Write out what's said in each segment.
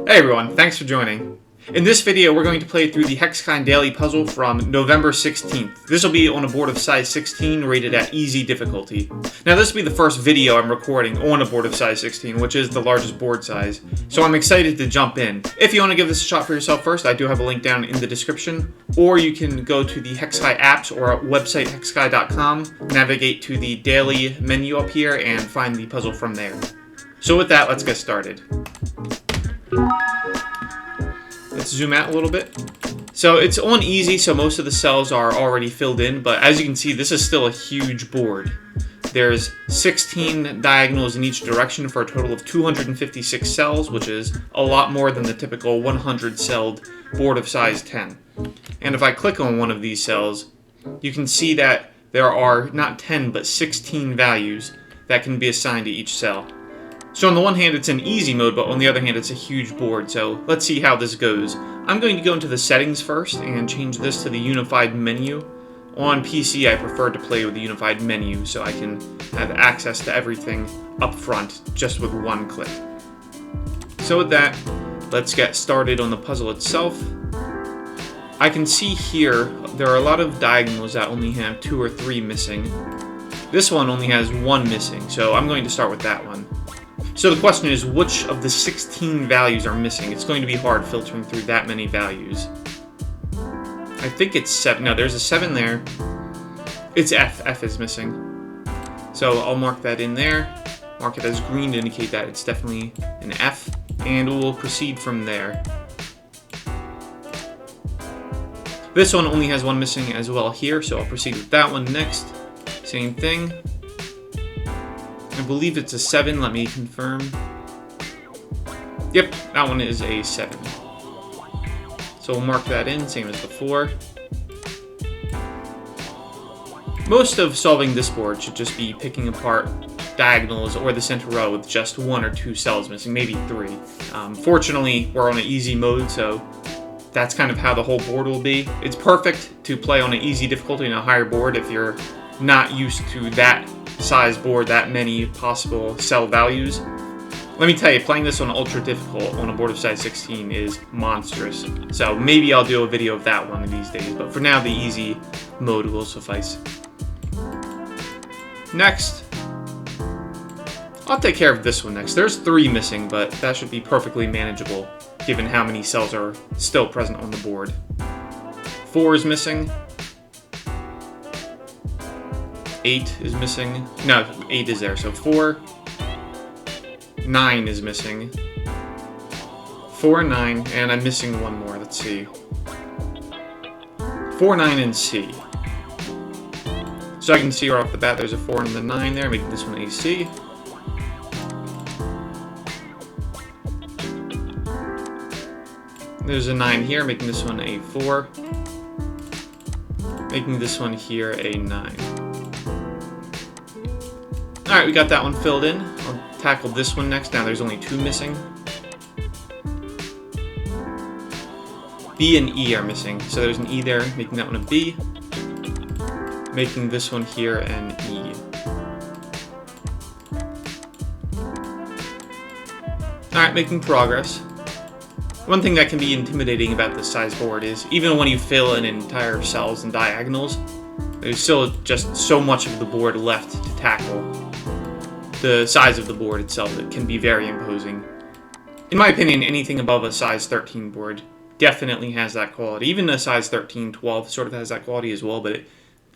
Hey everyone, thanks for joining. In this video, we're going to play through the Hexakai daily puzzle from November 16th. This will be on a board of size 16, rated at easy difficulty. Now this will be the first video I'm recording on a board of size 16, which is the largest board size, so I'm excited to jump in. If you want to give this a shot for yourself first, I do have a link down in the description, or you can go to the Hexakai apps or website hexakai.com, navigate to the daily menu up here, and find the puzzle from there. So with that, let's get started. Let's zoom out a little bit. So it's on easy, so most of the cells are already filled in, but as you can see, this is still a huge board. There's 16 diagonals in each direction for a total of 256 cells, which is a lot more than the typical 100-celled board of size 10. And if I click on one of these cells, you can see that there are not 10, but 16 values that can be assigned to each cell. So on the one hand, it's in easy mode, but on the other hand, it's a huge board. So let's see how this goes. I'm going to go into the settings first and change this to the unified menu. On PC, I prefer to play with the unified menu so I can have access to everything up front just with one click. So with that, let's get started on the puzzle itself. I can see here there are a lot of diagonals that only have 2 or 3 missing. This one only has 1 missing, so I'm going to start with that one. So the question is, which of the 16 values are missing? It's going to be hard filtering through that many values. I think it's 7. No, there's a 7 there. It's F. F is missing. So I'll mark that in there. Mark it as green to indicate that it's definitely an F. And we'll proceed from there. This one only has 1 missing as well here, so I'll proceed with that one next. Same thing. I believe it's a 7, let me confirm. Yep, that one is a 7. So we'll mark that in, same as before. Most of solving this board should just be picking apart diagonals or the center row with just 1 or 2 cells missing, maybe 3. Fortunately, we're on an easy mode, so that's kind of how the whole board will be. It's perfect to play on an easy difficulty and a higher board if you're not used to that size board, that many possible cell values. Let me tell you, playing this on ultra difficult on a board of size 16 is monstrous. So maybe I'll do a video of that one of these days, but for now the easy mode will suffice. Next, I'll take care of this one next. There's 3 missing, but that should be perfectly manageable given how many cells are still present on the board. 4 is missing. 8 is missing. No, 8 is there, so 4. 9 is missing. 4, 9, and I'm missing one more. Let's see. 4, 9, and C. So I can see right off the bat there's a 4 and a 9 there, making this one a C. There's a 9 here, making this one a 4. Making this one here a 9. Alright, we got that one filled in. I'll tackle this one next. Now there's only 2 missing. B and E are missing. So there's an E there, making that one a B. Making this one here an E. Alright, making progress. One thing that can be intimidating about this size board is, even when you fill in entire cells and diagonals, there's still just so much of the board left to tackle. The size of the board itself, it can be very imposing. In my opinion, anything above a size 13 board definitely has that quality. Even a size 13, 12 sort of has that quality as well, but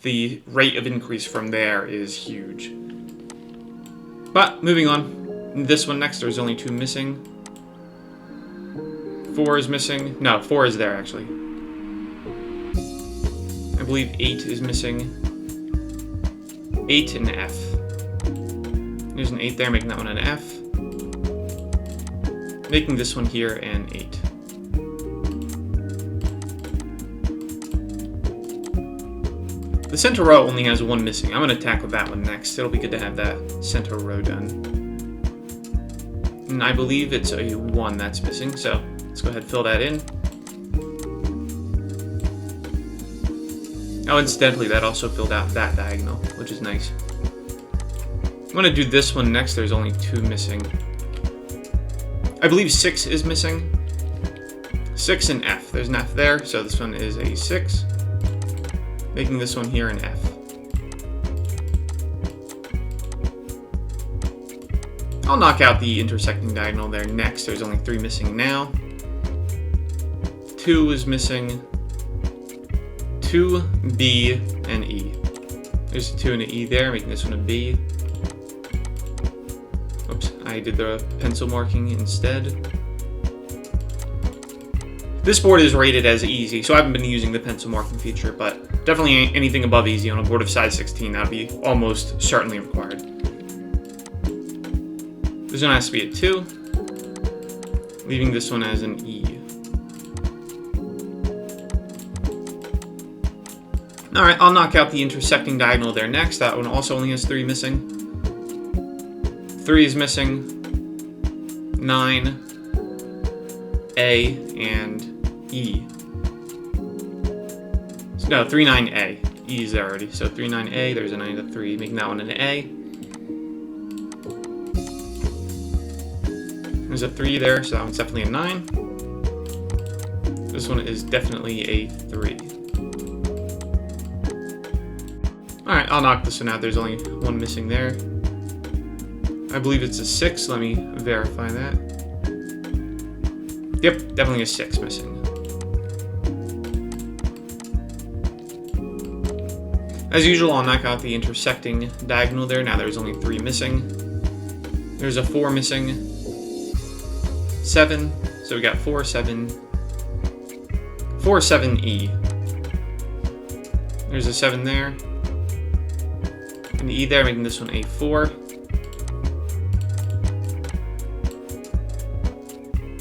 the rate of increase from there is huge. But, moving on. This one next, there's only 2 missing. 4 is missing. No, 4 is there, actually. I believe 8 is missing. 8 and F. There's an 8 there, making that one an F. Making this one here an 8. The center row only has 1 missing. I'm going to tackle that one next. It'll be good to have that center row done. And I believe it's a 1 that's missing, so let's go ahead and fill that in. Oh, incidentally, that also filled out that diagonal, which is nice. I'm going to do this one next. There's only 2 missing. I believe 6 is missing. 6 and F. There's an F there, so this one is a 6. Making this one here an F. I'll knock out the intersecting diagonal there next. There's only 3 missing now. 2 is missing. 2, B, and E. There's a 2 and an E there, making this one a B. Oops, I did the pencil marking instead. This board is rated as easy, so I haven't been using the pencil marking feature, but definitely anything above easy on a board of size 16, that would be almost certainly required. This one has to be a 2, leaving this one as an E. Alright, I'll knock out the intersecting diagonal there next. That one also only has 3 missing. 3 is missing. 9, A, and E. No, 3, 9, A. E is there already. So 3, 9, A. There's a 9 to 3, making that one an A. There's a 3 there, so that one's definitely a 9. This one is definitely a 3. Alright, I'll knock this one out. There's only 1 missing there. I believe it's a 6. Let me verify that. Yep, definitely a 6 missing. As usual, I'll knock out the intersecting diagonal there. Now there's only 3 missing. There's a 4 missing. 7. So we got 4, 7. 4, 7, E. There's a 7 there. An E there, making this one a 4.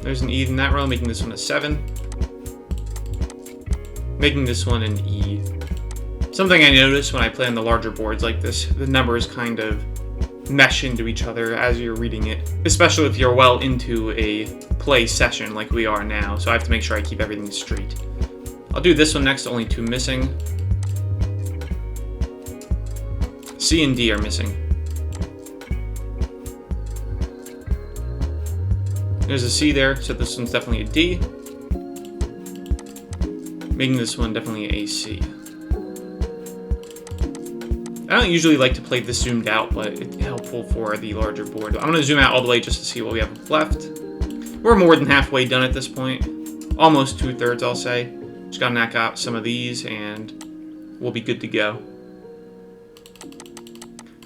There's an E in that row, making this one a 7. Making this one an E. Something I noticed when I play on the larger boards like this, the numbers kind of mesh into each other as you're reading it, especially if you're well into a play session like we are now, so I have to make sure I keep everything straight. I'll do this one next, only 2 missing. C and D are missing. There's a C there, so this one's definitely a D. Making this one definitely a C. I don't usually like to play this zoomed out, but it's helpful for the larger board. I'm going to zoom out all the way just to see what we have left. We're more than halfway done at this point. Almost 2/3, I'll say. Just got to knock out some of these, and we'll be good to go.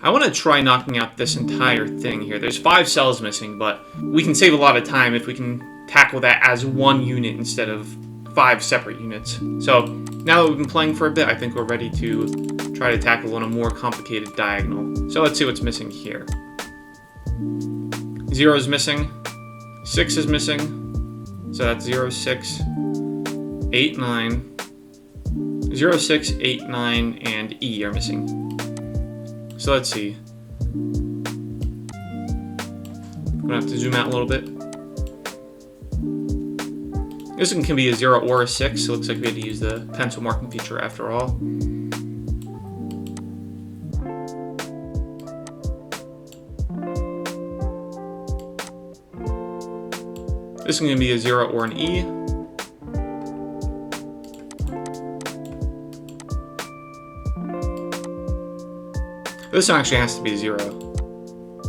I want to try knocking out this entire thing here. There's 5 cells missing, but we can save a lot of time if we can tackle that as 1 unit instead of 5 separate units. So now that we've been playing for a bit, I think we're ready to try to tackle on a more complicated diagonal. So let's see what's missing here. 0 is missing. 6 is missing. So that's 0, 6, 8, 9. 0, 6, 8, 9, and E are missing. So let's see. I'm gonna have to zoom out a little bit. This one can be a 0 or a 6, so it looks like we had to use the pencil marking feature after all. This one can be a 0 or an E. This one actually has to be a 0.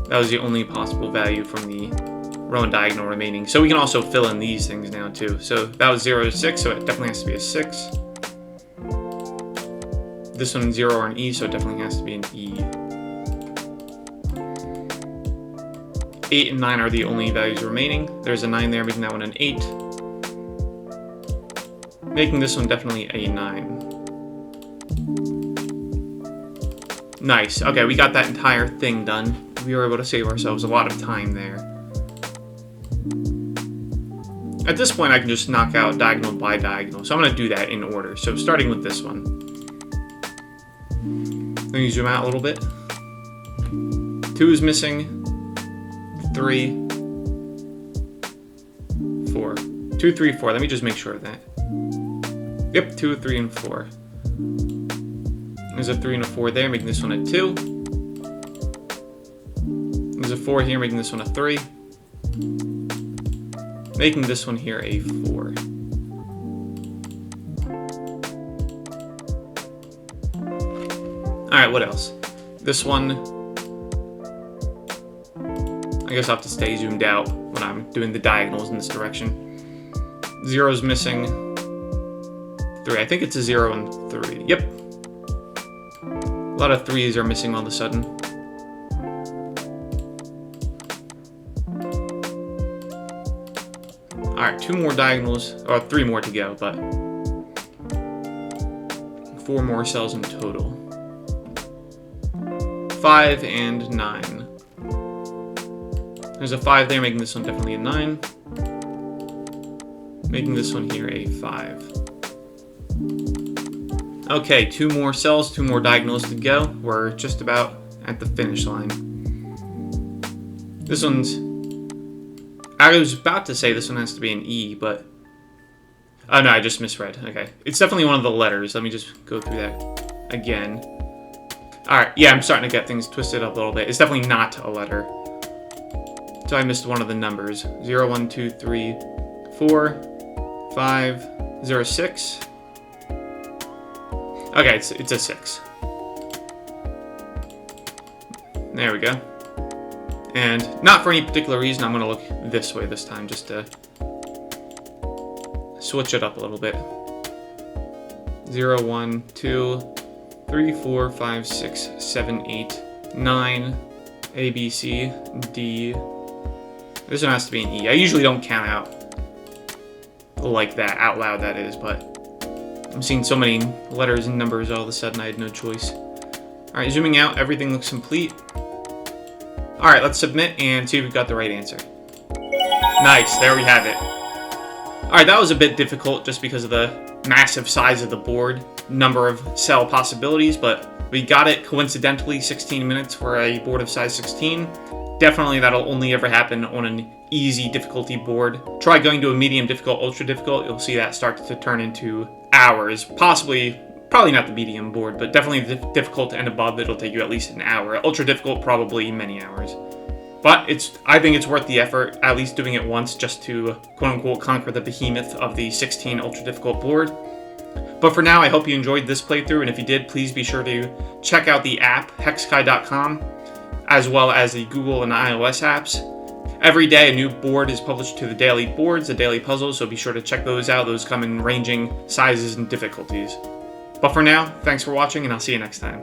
That was the only possible value from the row and diagonal remaining. So we can also fill in these things now too. So that was 0 to 6, so it definitely has to be a 6. This one 0 or an E, so it definitely has to be an E. 8 and 9 are the only values remaining. There's a 9 there, making that one an 8. Making this one definitely a 9. Nice. Okay, we got that entire thing done. We were able to save ourselves a lot of time there. At this point, I can just knock out diagonal by diagonal. So I'm going to do that in order. So starting with this one. Let me zoom out a little bit. 2 is missing. 3. 4. 2, 3, 4. Let me just make sure of that. Yep, 2, 3, and 4. There's a 3 and a 4 there, making this one a 2. There's a 4 here, making this one a 3. making this one here a 4. Alright, what else? This one, I guess I'll have to stay zoomed out when I'm doing the diagonals in this direction. 0's missing. 3. I think it's a 0 and 3. Yep. A lot of 3's are missing all of a sudden. Alright, 2 more diagonals, or 3 more to go, but 4 more cells in total. 5 and 9. There's a 5 there, making this one definitely a 9. Making this one here a 5. Okay, 2 more cells, 2 more diagonals to go. We're just about at the finish line. This one's... I was about to say this one has to be an E, but... Oh no, I just misread. Okay. It's definitely one of the letters. Let me just go through that again. Alright, yeah, I'm starting to get things twisted up a little bit. It's definitely not a letter. So I missed one of the numbers. 0, 1, 2, 3, 4, 5, 0, 6. Okay, it's a 6. There we go. And not for any particular reason, I'm going to look this way this time, just to switch it up a little bit. 0, 1, 2, 3, 4, 5, 6, 7, 8, 9, A, B, C, D. This one has to be an E. I usually don't count out like that, out loud that is, but I'm seeing so many letters and numbers all of a sudden I had no choice. Alright, zooming out, everything looks complete. Alright, let's submit and see if we got the right answer. Nice, there we have it. Alright, that was a bit difficult just because of the massive size of the board, number of cell possibilities, but we got it coincidentally 16 minutes for a board of size 16. Definitely that'll only ever happen on an easy difficulty board. Try going to a medium difficult, ultra difficult, you'll see that start to turn into hours, probably not the medium board, but definitely the difficult and above, it'll take you at least an hour. Ultra difficult, probably many hours. But I think it's worth the effort, at least doing it once, just to quote-unquote conquer the behemoth of the 16 ultra difficult board. But for now, I hope you enjoyed this playthrough, and if you did, please be sure to check out the app, hexakai.com, as well as the Google and iOS apps. Every day, a new board is published to the daily boards, the daily puzzles, so be sure to check those out. Those come in ranging sizes and difficulties. But for now, thanks for watching, and I'll see you next time.